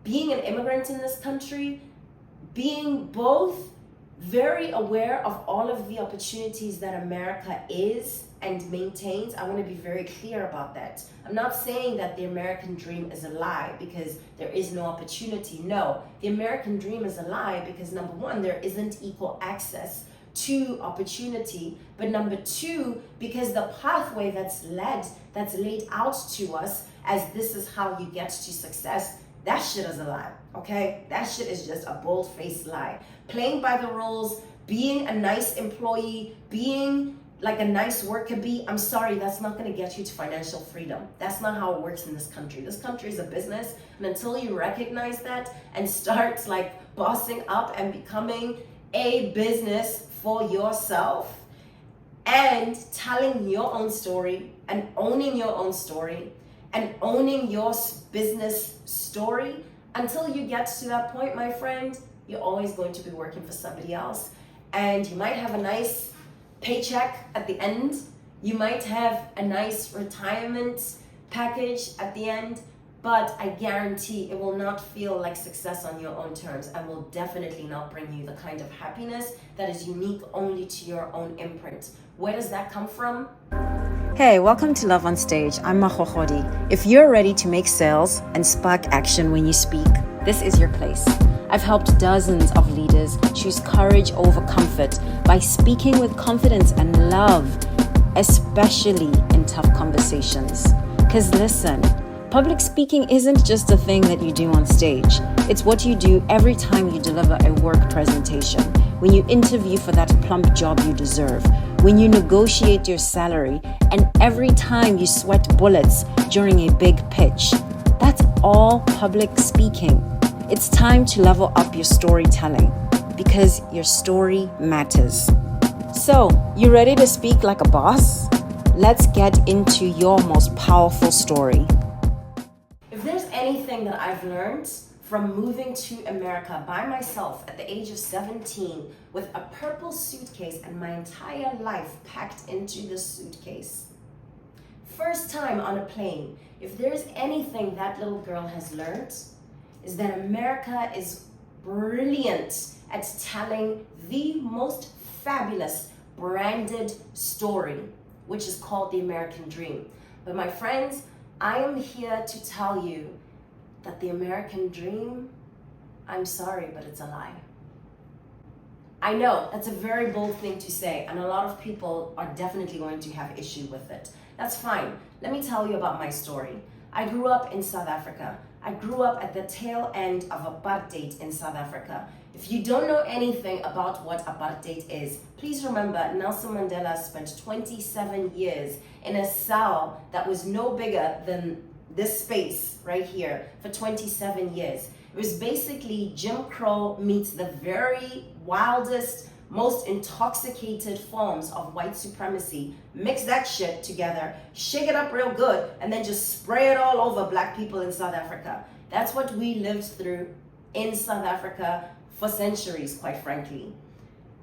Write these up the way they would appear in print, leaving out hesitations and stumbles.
being an immigrant in this country, being both very aware of all of the opportunities that America is and maintains. I want to be very clear about that. I'm not saying that the American dream is a lie because there is no opportunity. No, the American dream is a lie because number one, there isn't equal access to opportunity, but number two, because the pathway that's laid out to us as this is how you get to success, that shit is a lie, okay? That shit is just a bold-faced lie. Playing by the rules, being a nice employee, being like a nice worker bee, I'm sorry, that's not gonna get you to financial freedom. That's not how it works in this country. This country is a business, and until you recognize that and start like bossing up and becoming a business for yourself and telling your own story and owning your own story and owning your business story, until you get to that point, my friend, you're always going to be working for somebody else. And you might have a nice paycheck at the end. You might have a nice retirement package at the end, but I guarantee it will not feel like success on your own terms and will definitely not bring you the kind of happiness that is unique only to your own imprint. Where does that come from? Hey, welcome to Love on Stage. I'm Magogodi. If you're ready to make sales and spark action when you speak, this is your place. I've helped dozens of leaders choose courage over comfort by speaking with confidence and love, especially in tough conversations. Because listen, public speaking isn't just a thing that you do on stage. It's what you do every time you deliver a work presentation, when you interview for that plump job you deserve, when you negotiate your salary, and every time you sweat bullets during a big pitch. That's all public speaking. It's time to level up your storytelling because your story matters. So, you ready to speak like a boss? Let's get into your most powerful story. If there's anything that I've learned from moving to America by myself at the age of 17 with a purple suitcase and my entire life packed into this suitcase. First time on a plane, if there's anything that little girl has learned, is that America is brilliant at telling the most fabulous branded story, which is called the American dream. But my friends, I am here to tell you that the American dream, I'm sorry, but it's a lie. I know that's a very bold thing to say, and a lot of people are definitely going to have issue with it. That's fine. Let me tell you about my story. I grew up in South Africa. I grew up at the tail end of apartheid in South Africa. If you don't know anything about what apartheid is, please remember Nelson Mandela spent 27 years in a cell that was no bigger than this space right here for 27 years. It was basically Jim Crow meets the very wildest, most intoxicated forms of white supremacy. Mix that shit together, shake it up real good, and then just spray it all over black people in South Africa. That's what we lived through in South Africa for centuries, quite frankly.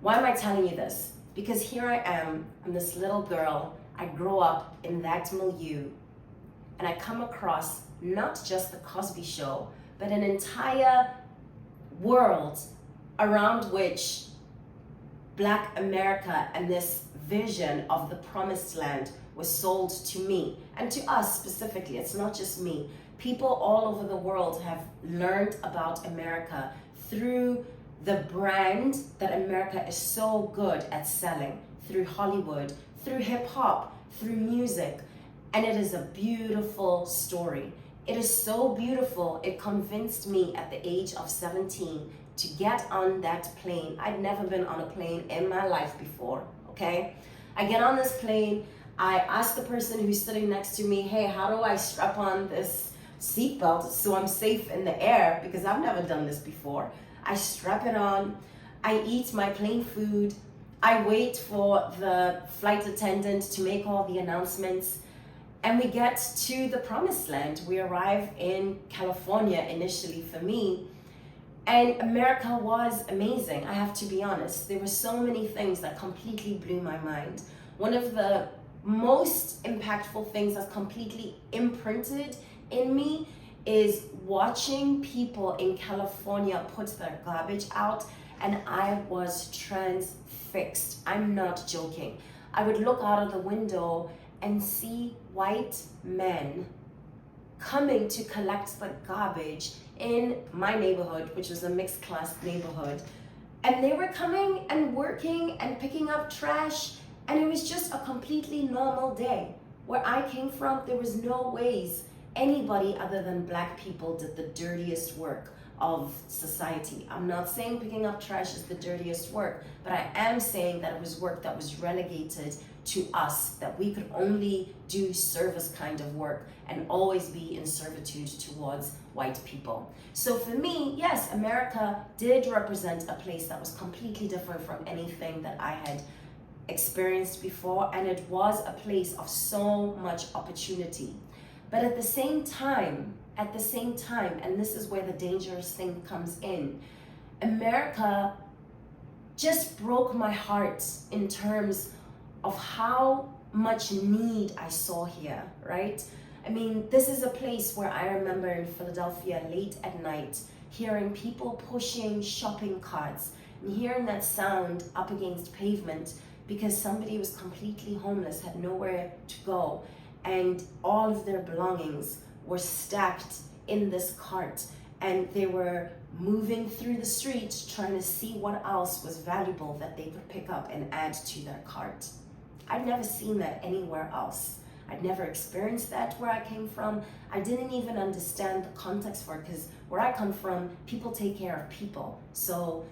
Why am I telling you this? Because here I am, I'm this little girl, I grew up in that milieu, and I come across not just the Cosby Show, but an entire world around which Black America and this vision of the promised land was sold to me and to us specifically. It's not just me. People all over the world have learned about America through the brand that America is so good at selling, through Hollywood, through hip hop, through music. And it is a beautiful story. It is so beautiful, it convinced me at the age of 17 to get on that plane. I'd never been on a plane in my life before, okay? I get on this plane, I ask the person who's sitting next to me, hey, how do I strap on this seatbelt so I'm safe in the air? Because I've never done this before. I strap it on, I eat my plane food, I wait for the flight attendant to make all the announcements, and we get to the promised land. We arrive in California initially for me, and America was amazing, I have to be honest. There were so many things that completely blew my mind. One of the most impactful things that's completely imprinted in me is watching people in California put their garbage out, and I was transfixed. I'm not joking. I would look out of the window and see white men coming to collect the garbage in my neighborhood, which was a mixed class neighborhood. And they were coming and working and picking up trash, and it was just a completely normal day. Where I came from, there was no ways anybody other than Black people did the dirtiest work of society. I'm not saying picking up trash is the dirtiest work, but I am saying that it was work that was relegated to us, that we could only do service kind of work and always be in servitude towards white people. So for me, yes, America did represent a place that was completely different from anything that I had experienced before, and it was a place of so much opportunity. But at the same time, and this is where the dangerous thing comes in, America just broke my heart in terms of how much need I saw here, right? I mean, this is a place where I remember in Philadelphia late at night, hearing people pushing shopping carts and hearing that sound up against pavement because somebody was completely homeless, had nowhere to go, and all of their belongings were stacked in this cart, and they were moving through the streets trying to see what else was valuable that they could pick up and add to their cart. I'd never seen that anywhere else. I'd never experienced that where I came from. I didn't even understand the context for it, because where I come from, people take care of people. So,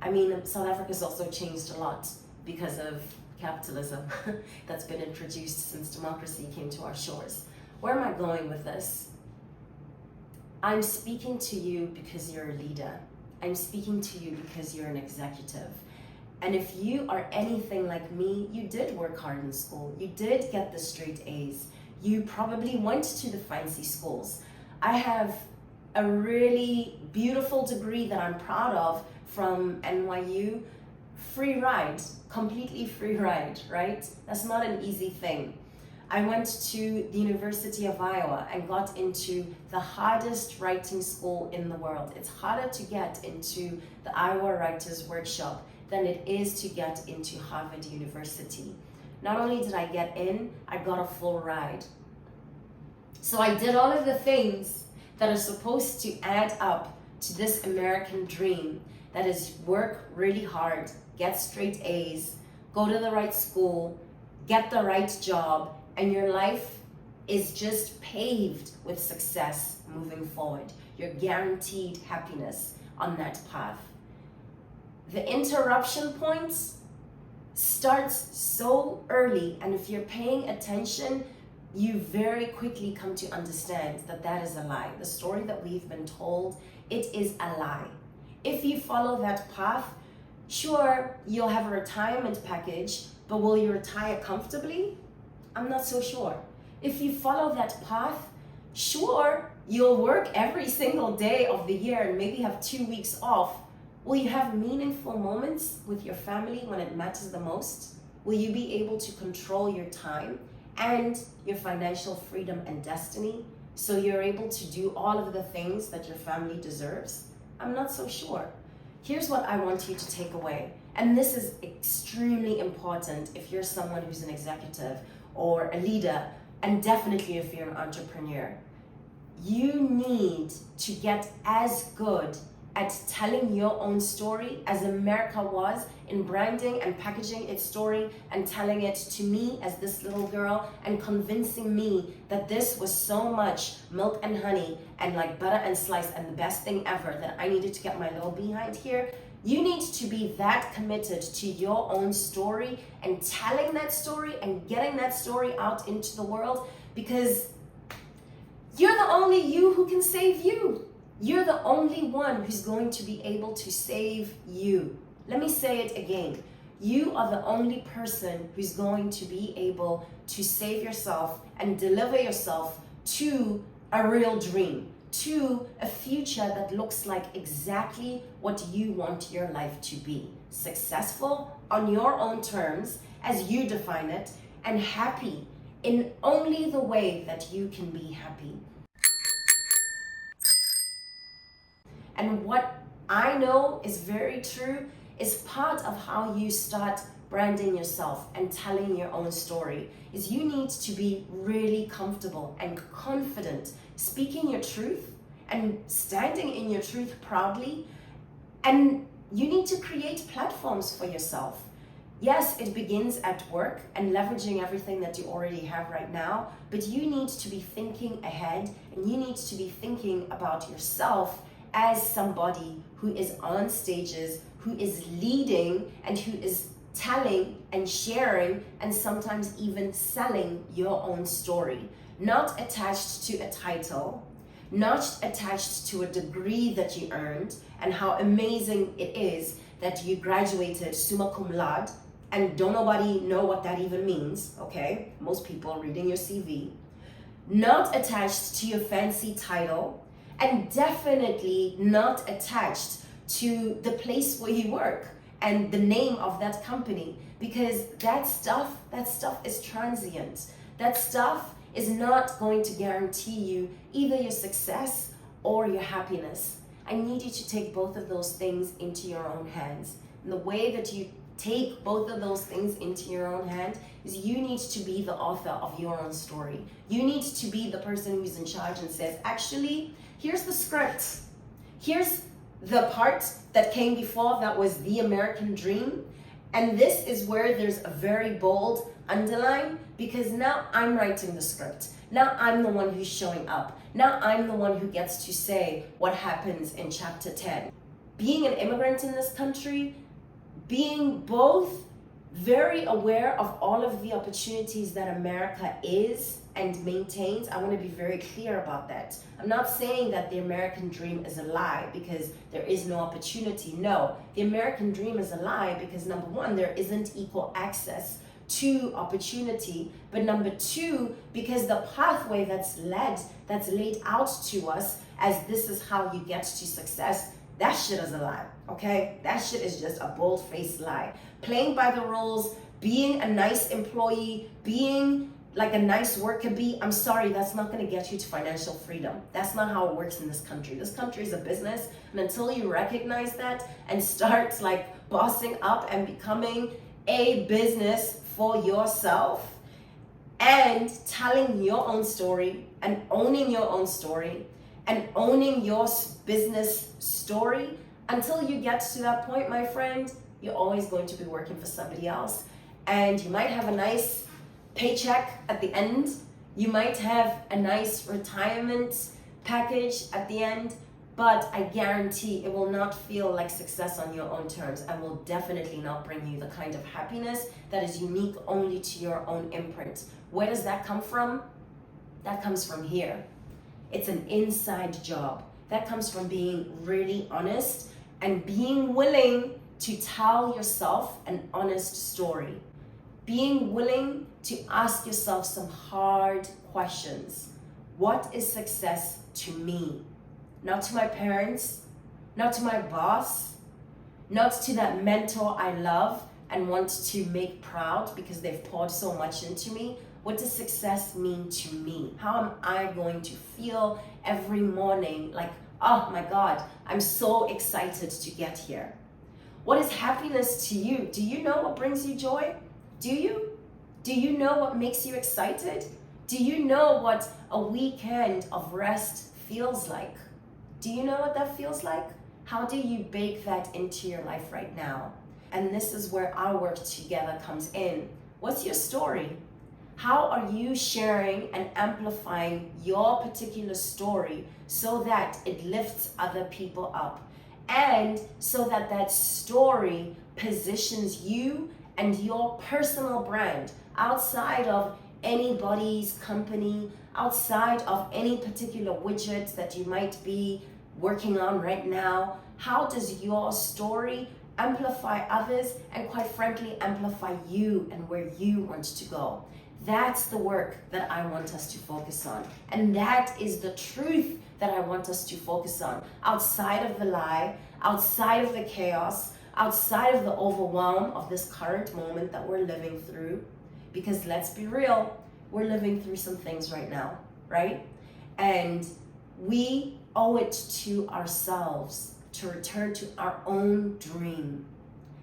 I mean, South Africa's also changed a lot because of capitalism that's been introduced since democracy came to our shores. Where am I going with this? I'm speaking to you because you're a leader. I'm speaking to you because you're an executive. And if you are anything like me, you did work hard in school. You did get the straight A's. You probably went to the fancy schools. I have a really beautiful degree that I'm proud of from NYU. Free ride, completely free ride, right? That's not an easy thing. I went to the University of Iowa and got into the hardest writing school in the world. It's harder to get into the Iowa Writers Workshop than it is to get into Harvard University. Not only did I get in, I got a full ride. So I did all of the things that are supposed to add up to this American dream, that is work really hard, get straight A's, go to the right school, get the right job, and your life is just paved with success moving forward. You're guaranteed happiness on that path. The interruption points starts so early, and if you're paying attention, you very quickly come to understand that that is a lie. The story that we've been told, it is a lie. If you follow that path, sure, you'll have a retirement package, but will you retire comfortably? I'm not so sure. If you follow that path, sure, you'll work every single day of the year and maybe have 2 weeks off. Will you have meaningful moments with your family when it matters the most? Will you be able to control your time and your financial freedom and destiny so you're able to do all of the things that your family deserves? I'm not so sure. Here's what I want you to take away. And this is extremely important if you're someone who's an executive or a leader, and definitely if you're an entrepreneur. You need to get as good at telling your own story as America was in branding and packaging its story and telling it to me as this little girl and convincing me that this was so much milk and honey and like butter and slice and the best thing ever that I needed to get my little behind here. You need to be that committed to your own story and telling that story and getting that story out into the world, because you're the only you who can save you. You're the only one who's going to be able to save you. Let me say it again. You are the only person who's going to be able to save yourself and deliver yourself to a real dream, to a future that looks like exactly what you want your life to be. Successful on your own terms, as you define it, and happy in only the way that you can be happy. And what I know is very true is part of how you start branding yourself and telling your own story is you need to be really comfortable and confident speaking your truth and standing in your truth proudly. And you need to create platforms for yourself. Yes, it begins at work and leveraging everything that you already have right now, but you need to be thinking ahead, and you need to be thinking about yourself as somebody who is on stages, who is leading, and who is telling and sharing and sometimes even selling your own story. Not attached to a title, not attached to a degree that you earned and how amazing it is that you graduated summa cum laude and don't nobody know what that even means, okay? Most people reading your CV. Not attached to your fancy title, and definitely not attached to the place where you work and the name of that company, because that stuff is transient. That stuff is not going to guarantee you either your success or your happiness. I need you to take both of those things into your own hands. And the way that you take both of those things into your own hand is you need to be the author of your own story. You need to be the person who's in charge and says, actually, here's the script. Here's the part that came before that was the American dream. And this is where there's a very bold underline, because now I'm writing the script. Now I'm the one who's showing up. Now I'm the one who gets to say what happens in chapter 10. Being an immigrant in this country, being both very aware of all of the opportunities that America is and maintains. I want to be very clear about that. I'm not saying that the American dream is a lie because there is no opportunity. No, the American dream is a lie because number one, there isn't equal access to opportunity, but number two, because the pathway that's laid out to us as this is how you get to success, that shit is a lie, okay? That shit is just a bold-faced lie. Playing by the rules, being a nice employee, being like a nice worker bee, I'm sorry, that's not gonna get you to financial freedom. That's not how it works in this country. This country is a business, and until you recognize that and start like bossing up and becoming a business for yourself and telling your own story and owning your own story and owning your business story, until you get to that point, my friend, you're always going to be working for somebody else. And you might have a nice paycheck at the end. You might have a nice retirement package at the end, but I guarantee it will not feel like success on your own terms and will definitely not bring you the kind of happiness that is unique only to your own imprint. Where does that come from? That comes from here. It's an inside job. That comes from being really honest and being willing to tell yourself an honest story. Being willing to ask yourself some hard questions. What is success to me? Not to my parents, not to my boss, not to that mentor I love and want to make proud because they've poured so much into me. What does success mean to me? How am I going to feel every morning like, oh my God, I'm so excited to get here? What is happiness to you? Do you know what brings you joy? Do you? Do you know what makes you excited? Do you know what a weekend of rest feels like? Do you know what that feels like? How do you bake that into your life right now? And this is where our work together comes in. What's your story? How are you sharing and amplifying your particular story so that it lifts other people up? And so that that story positions you and your personal brand outside of anybody's company, outside of any particular widget that you might be working on right now. How does your story amplify others and quite frankly amplify you and where you want to go? That's the work that I want us to focus on. And that is the truth that I want us to focus on. Outside of the lie, outside of the chaos, outside of the overwhelm of this current moment that we're living through. Because let's be real, we're living through some things right now, right? And we owe it to ourselves to return to our own dream,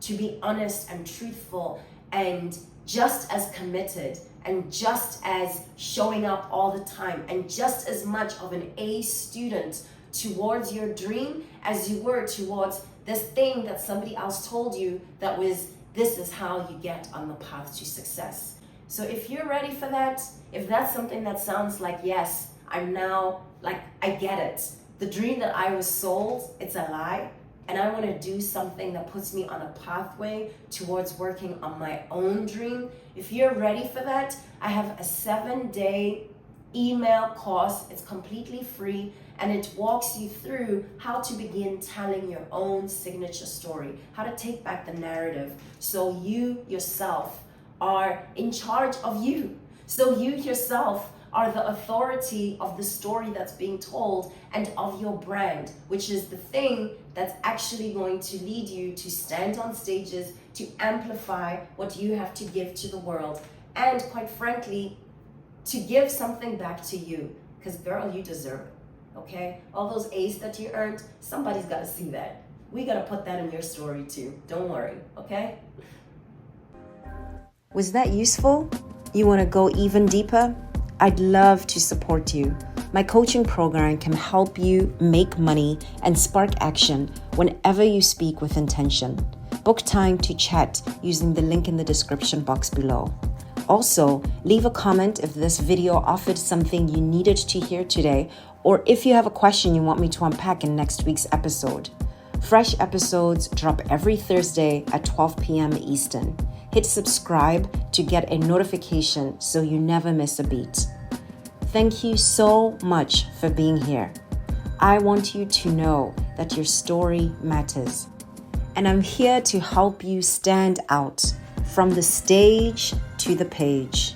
to be honest and truthful and just as committed and just as showing up all the time and just as much of an A student towards your dream as you were towards this thing that somebody else told you that was, this is how you get on the path to success. So if you're ready for that, if that's something that sounds like, yes, I'm now, like, I get it. The dream that I was sold, it's a lie. And I want to do something that puts me on a pathway towards working on my own dream. If you're ready for that, I have a 7-day email course. It's completely free and it walks you through how to begin telling your own signature story, how to take back the narrative so you yourself are in charge of you. So you yourself are the authority of the story that's being told and of your brand, which is the thing that's actually going to lead you to stand on stages, to amplify what you have to give to the world, and quite frankly, to give something back to you. Because girl, you deserve it, okay? All those A's that you earned, somebody's gotta see that. We gotta put that in your story too. Don't worry, okay? Was that useful? You want to go even deeper? I'd love to support you. My coaching program can help you make money and spark action whenever you speak with intention. Book time to chat using the link in the description box below. Also, leave a comment if this video offered something you needed to hear today, or if you have a question you want me to unpack in next week's episode. Fresh episodes drop every Thursday at 12 p.m. Eastern. Hit subscribe to get a notification so you never miss a beat. Thank you so much for being here. I want you to know that your story matters. And I'm here to help you stand out from the stage to the page.